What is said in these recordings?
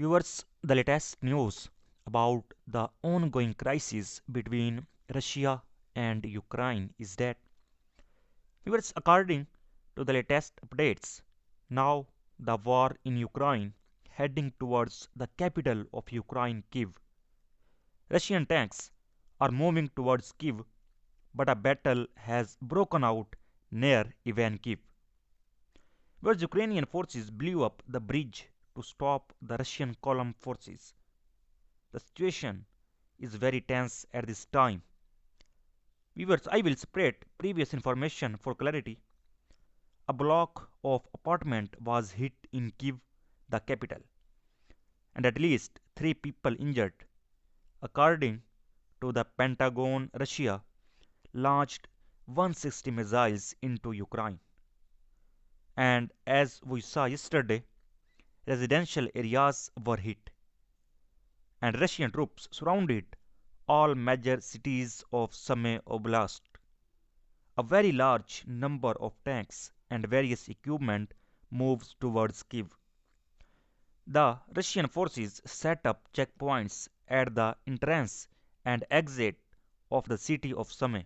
Viewers, the latest news about the ongoing crisis between Russia and Ukraine is that, viewers, according to the latest updates, now the war in Ukraine heading towards the capital of Ukraine, Kyiv. Russian tanks are moving towards Kyiv, but a battle has broken out near Ivan-Kyiv, where Ukrainian forces blew up the bridge to stop the Russian column forces. The situation is very tense at this time. Viewers, I will separate previous information for clarity. A block of apartment was hit in Kyiv, the capital, and at least 3 people injured. According to the Pentagon, Russia launched 160 missiles into Ukraine. And as we saw yesterday, residential areas were hit, and Russian troops surrounded all major cities of Sumy Oblast. A very large number of tanks and various equipment moves towards Kyiv. The Russian forces set up checkpoints at the entrance and exit of the city of Sumy.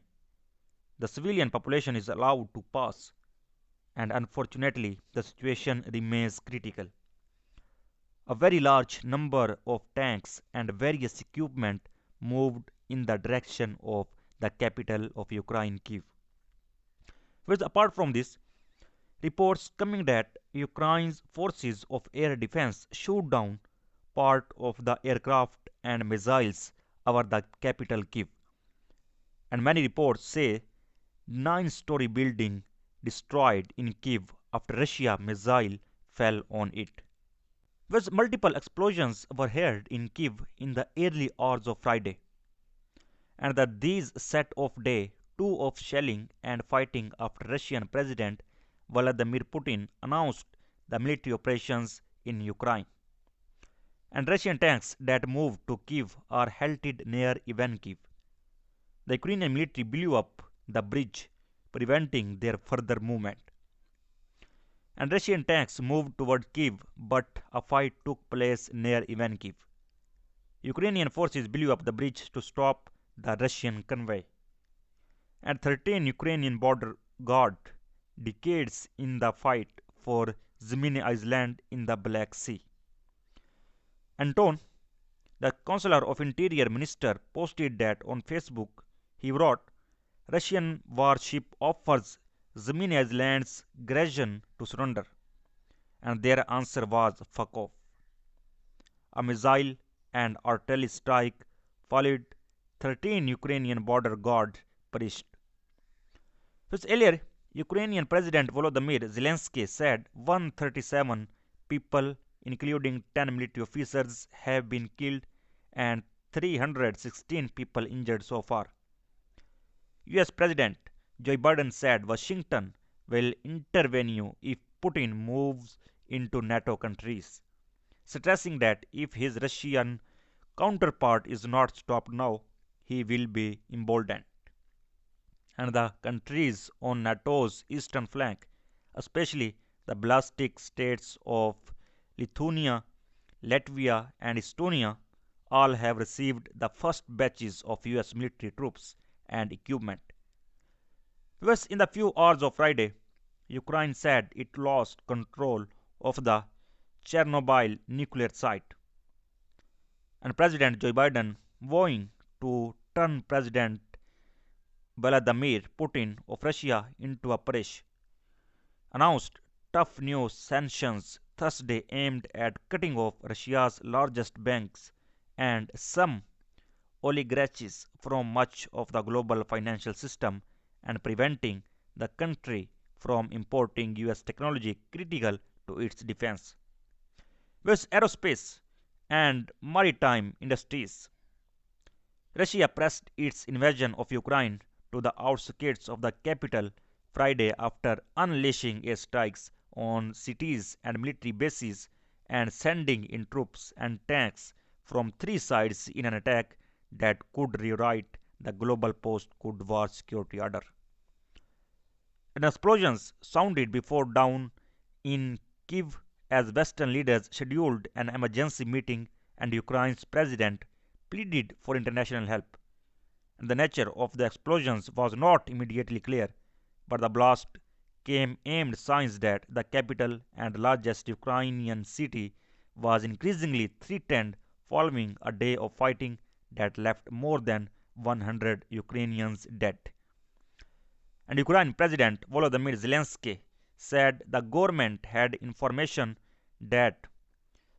The civilian population is allowed to pass, and unfortunately, the situation remains critical. A very large number of tanks and various equipment moved in the direction of the capital of Ukraine, Kyiv. With apart from this, reports coming that Ukraine's forces of air defense shot down part of the aircraft and missiles over the capital Kyiv. And many reports say 9-story building destroyed in Kyiv after Russia missile fell on it. With multiple explosions were heard in Kyiv in the early hours of Friday, and that these set off day 2 of shelling and fighting after Russian President Vladimir Putin announced the military operations in Ukraine. And Russian tanks that moved to Kyiv are halted near Ivan-Kyiv. The Ukrainian military blew up the bridge, preventing their further movement. And Russian tanks moved toward Kyiv, but a fight took place near Ivan-Kyiv. Ukrainian forces blew up the bridge to stop the Russian convoy. And 13 Ukrainian border guard decades in the fight for Zminy Island in the Black Sea. Anton, the Counselor of Interior Minister, posted that on Facebook. He wrote, Russian warship offers Zminy Island's garrison to surrender. And their answer was fuck off. A missile and artillery strike followed. 13 Ukrainian border guards perished. Which earlier, Ukrainian President Volodymyr Zelensky said 137 people, including 10 military officers, have been killed and 316 people injured so far. US President Joe Biden said Washington will intervene if Putin moves into NATO countries, stressing that if his Russian counterpart is not stopped now, he will be emboldened. And the countries on NATO's eastern flank, especially the Baltic states of Lithuania, Latvia, and Estonia, all have received the first batches of US military troops and equipment. Thus, in the few hours of Friday, Ukraine said it lost control of the Chernobyl nuclear site. And President Joe Biden, vowing to turn President Vladimir Putin of Russia into a Parish, announced tough new sanctions Thursday aimed at cutting off Russia's largest banks and some oligarchies from much of the global financial system and preventing the country from importing US technology critical to its defense. US aerospace and maritime industries. Russia pressed its invasion of Ukraine to the outskirts of the capital Friday after unleashing airstrikes on cities and military bases and sending in troops and tanks from 3 sides in an attack that could rewrite the global post-Cold War security order. And explosions sounded before dawn in Kyiv as Western leaders scheduled an emergency meeting and Ukraine's president pleaded for international help. And the nature of the explosions was not immediately clear, but the blast came amid signs that the capital and largest Ukrainian city was increasingly threatened following a day of fighting that left more than 100 Ukrainians dead. And Ukraine President Volodymyr Zelensky said the government had information that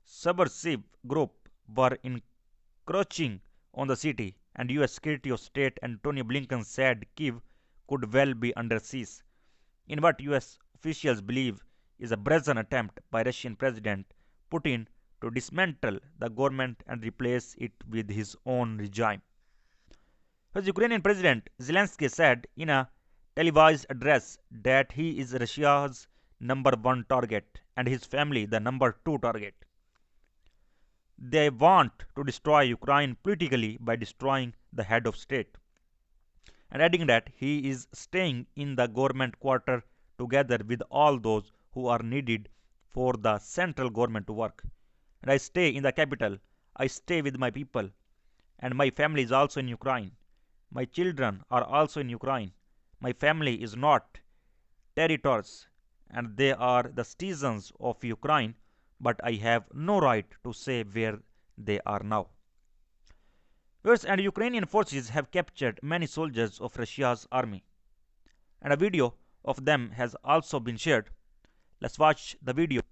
subversive groups were encroaching on the city, and US Secretary of State Antony Blinken said Kyiv could well be under siege, in what US officials believe is a brazen attempt by Russian President Putin to dismantle the government and replace it with his own regime. His Ukrainian President Zelensky said in a televised address that he is Russia's number one target and his family the number two target. They want to destroy Ukraine politically by destroying the head of state, and adding that he is staying in the government quarter together with all those who are needed for the central government to work. And I stay in the capital, I stay with my people, and my family is also in Ukraine. My children are also in Ukraine. My family is not territories, and they are the citizens of Ukraine, but I have no right to say where they are now. And Ukrainian forces have captured many soldiers of Russia's army, and a video of them has also been shared. Let's watch the video.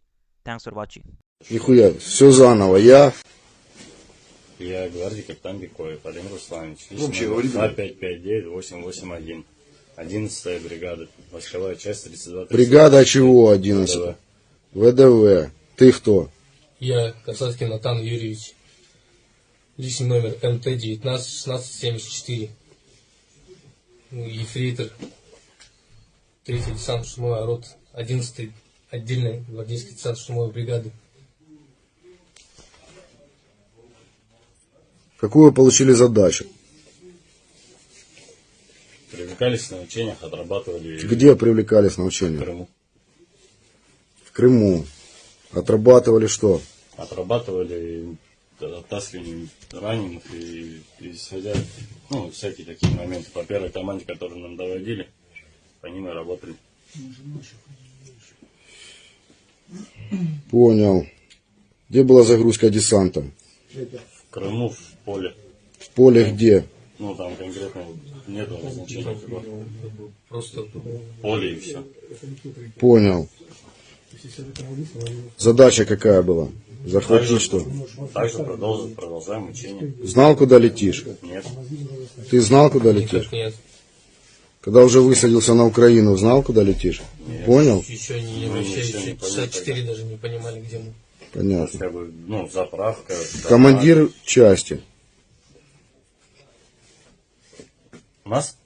Thanks for watching. Нихуя, все заново. Я гвардии капитан Бекоев Владимир Русланович. Вообще говори. 2559-881. 11-я бригада. Войсковая часть 32. Бригада чего 11? ВДВ. Ты кто? Я Касаткин Натан Юрьевич. Личный номер МТ-19 1674. Ефрейтор 3-й десантно-штурмовой рот 11-й отдельной гвардейской десантно-штурмовой бригады. Какую вы получили задачу? Привлекались на учениях, отрабатывали. Где привлекались на учения? В Крыму. В Крыму. Отрабатывали что? Отрабатывали оттаскивание раненых и исходя, всякие такие моменты. По первой команде, которую нам доводили, по ним и работали. Понял. Где была загрузка десанта? В Крыму, в поле. В поле где? Там конкретно нету назначения. Просто Поле и все. Понял. Задача какая была? Захватить что? Также продолжаем учение. Знал, куда летишь? Нет. Ты знал, куда летишь? нет. Когда уже высадился на Украину, знал, куда летишь? Нет. Понял? Еще не вообще, еще 64 даже не понимали, где мы. Понятно. Как бы, заправка. Командир части. У нас?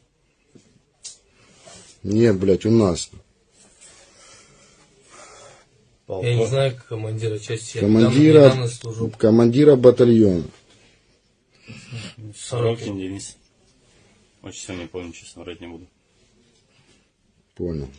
Нет, блядь, у нас. Я не знаю командира части. Я недавно служу. Командира батальона. Сорокин Денис. Очень сильно не помню, честно, врать не буду. Понял.